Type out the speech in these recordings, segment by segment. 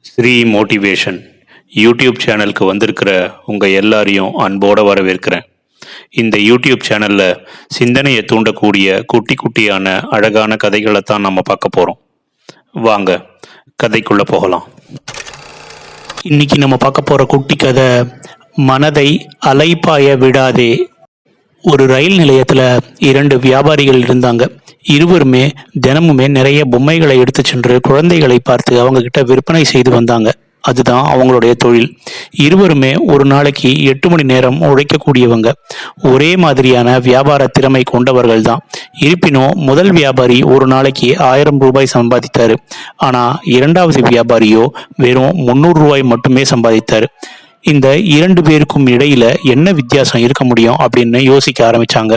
Sri motivation YouTube சேனலுக்கு வந்திருக்கிற உங்கள் எல்லாரையும் அன்போடு வரவேற்கிறேன். இந்த யூடியூப் சேனலில் சிந்தனையை தூண்டக்கூடிய குட்டி குட்டியான அழகான கதைகளை தான் நம்ம பார்க்க போகிறோம். வாங்க கதைக்குள்ளே போகலாம். இன்னைக்கு நம்ம பார்க்க போகிற குட்டி கதை, மனதை அலைப்பாய விடாதே. ஒரு ரயில் நிலையத்தில் 2 வியாபாரிகள் இருந்தாங்க. இருவருமே தினமுமே நிறைய பொம்மைகளை எடுத்து சென்று குழந்தைகளை பார்த்து அவங்க கிட்ட விற்பனை செய்து வந்தாங்க. அதுதான் அவங்களுடைய தொழில். இருவருமே ஒரு நாளைக்கு 8 மணி நேரம் உழைக்கக்கூடியவங்க. ஒரே மாதிரியான வியாபார திறமை கொண்டவர்கள் தான். இருப்பினும் முதல் வியாபாரி ஒரு நாளைக்கு 1000 ரூபாய் சம்பாதித்தாரு. ஆனா இரண்டாவது வியாபாரியோ வெறும் 300 ரூபாய் மட்டுமே சம்பாதித்தாரு. இந்த 2 பேருக்கும் இடையில என்ன வித்தியாசம் இருக்க முடியும் அப்படின்னு யோசிக்க ஆரம்பிச்சாங்க.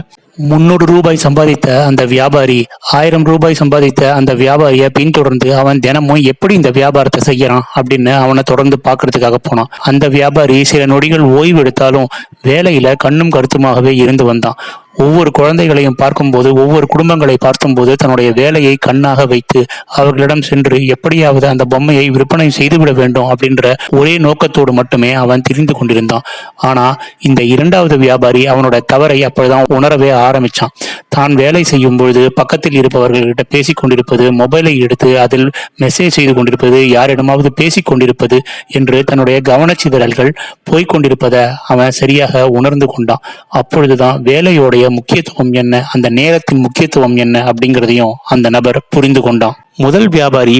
300 ரூபாய் சம்பாதித்த அந்த வியாபாரி 1000 ரூபாய் சம்பாதித்த அந்த வியாபாரியை பின்தொடர்ந்து அவன் தினமும் எப்படி இந்த வியாபாரத்தை செய்யறான் அப்படின்னு அவனை தொடர்ந்து பார்க்கறதுக்காக போனான். அந்த வியாபாரி சில நொடிகள் ஓய்வு எடுத்தாலும் வேலையில கண்ணும் கருத்துமாகவே இருந்து வந்தான். ஒவ்வொரு குழந்தைகளையும் பார்க்கும்போது, ஒவ்வொரு குடும்பங்களை பார்க்கும்போது தன்னுடைய வேலையை கண்ணாக வைத்து அவர்களிடம் சென்று எப்படியாவது அந்த பொம்மையை விற்பனை செய்துவிட வேண்டும் அப்படின்ற ஒரே நோக்கத்தோடு மட்டுமே அவன் திரிந்து கொண்டிருந்தான். ஆனா இந்த இரண்டாவது வியாபாரி அவனோட தவறை அப்பொழுதுதான் உணரவே ஆரம்பிச்சான். தான் வேலை செய்யும் பொழுது பக்கத்தில் இருப்பவர்கள்கிட்ட பேசிக் கொண்டிருப்பது, மொபைலை எடுத்து அதில் மெசேஜ் செய்து கொண்டிருப்பது, யாரிடமாவது பேசிக் கொண்டிருப்பது என்று தன்னுடைய கவனச்சிதறல்கள் போய்கொண்டிருப்பதை அவன் சரியாக உணர்ந்து கொண்டான். அப்பொழுதுதான் வேலையோடைய முக்கியத்துவம் என்ன, அந்த நேரத்தின் முக்கியத்துவம் என்ன அப்படிங்கிறதையும் அந்த நபர் புரிந்து கொண்டான். முதல் வியாபாரி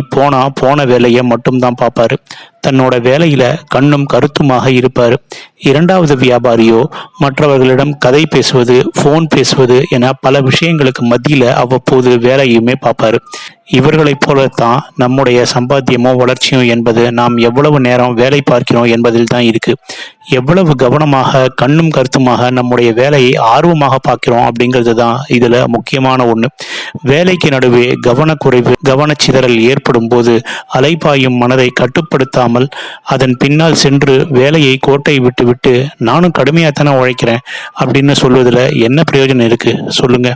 போன வேலையை மட்டும்தான் பார்ப்பாரு. தன்னோட வேலையில கண்ணும் கருத்துமாக இருப்பாரு. இரண்டாவது வியாபாரியோ மற்றவர்களிடம் கதை பேசுவது, போன் பேசுவது என பல விஷயங்களுக்கு மத்தியில அவ்வப்போது வேலையுமே பார்ப்பாரு. இவர்களைப் போலத்தான் நம்முடைய சம்பாத்தியமோ வளர்ச்சியும் என்பது நாம் எவ்வளவு நேரம் வேலை பார்க்கிறோம் என்பதில் தான் இருக்கு. எவ்வளவு கவனமாக கண்ணும் கருத்துமாக நம்முடைய வேலையை ஆர்வமாக பார்க்கிறோம் அப்படிங்கிறது தான் இதுல முக்கியமான ஒண்ணு. வேலைக்கு நடுவே கவனக்குறைவு, கவனச்சிதறல் ஏற்படும் போது அலைபாயும் மனதை கட்டுப்படுத்தாமல் அதன் பின்னால் சென்று வேலையை கோட்டை விட்டு நானும் கடுமையாத்தானே உழைக்கிறேன் அப்படின்னு சொல்வதில் என்ன பிரயோஜனம் இருக்கு சொல்லுங்க.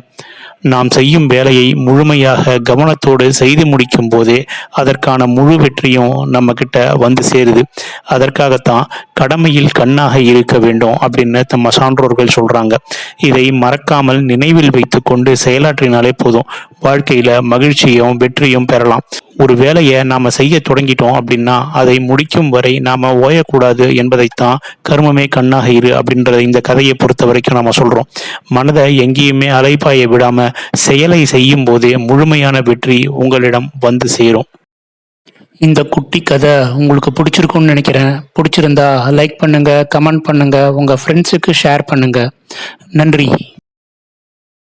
நாம் செய்யும் வேலையை முழுமையாக கவனத்தோடு செய்து முடிக்கும் போதே அதற்கான முழு வெற்றியும் நம்ம கிட்ட வந்து சேருது. அதற்காகத்தான் கடமையில் கண்ணாக இருக்க வேண்டும் அப்படின்னு நம்ம சான்றோர்கள் சொல்றாங்க. இதை மறக்காமல் நினைவில் வைத்து கொண்டு செயலாற்றினாலே போதும், வாழ்க்கையில மகிழ்ச்சியும் வெற்றியும் பெறலாம். ஒரு வேலையை நாம செய்ய தொடங்கிட்டோம் அப்படின்னா அதை முடிக்கும் வரை நாம ஓயக்கூடாது என்பதைத்தான் கர்மமே கண்ணாக இரு அப்படின்றத இந்த கதையை பொறுத்த வரைக்கும் நாம சொல்றோம். மனதை எங்கேயுமே அலைப்பாய விடாம செயலை செய்யும் போதே முழுமையான வெற்றி உங்களிடம் வந்து சேரும். இந்த குட்டி கதை உங்களுக்கு பிடிச்சிருக்கும்னு நினைக்கிறேன். பிடிச்சிருந்தா லைக் பண்ணுங்க, கமெண்ட் பண்ணுங்க, உங்க ஃப்ரெண்ட்ஸுக்கு ஷேர் பண்ணுங்க. நன்றி.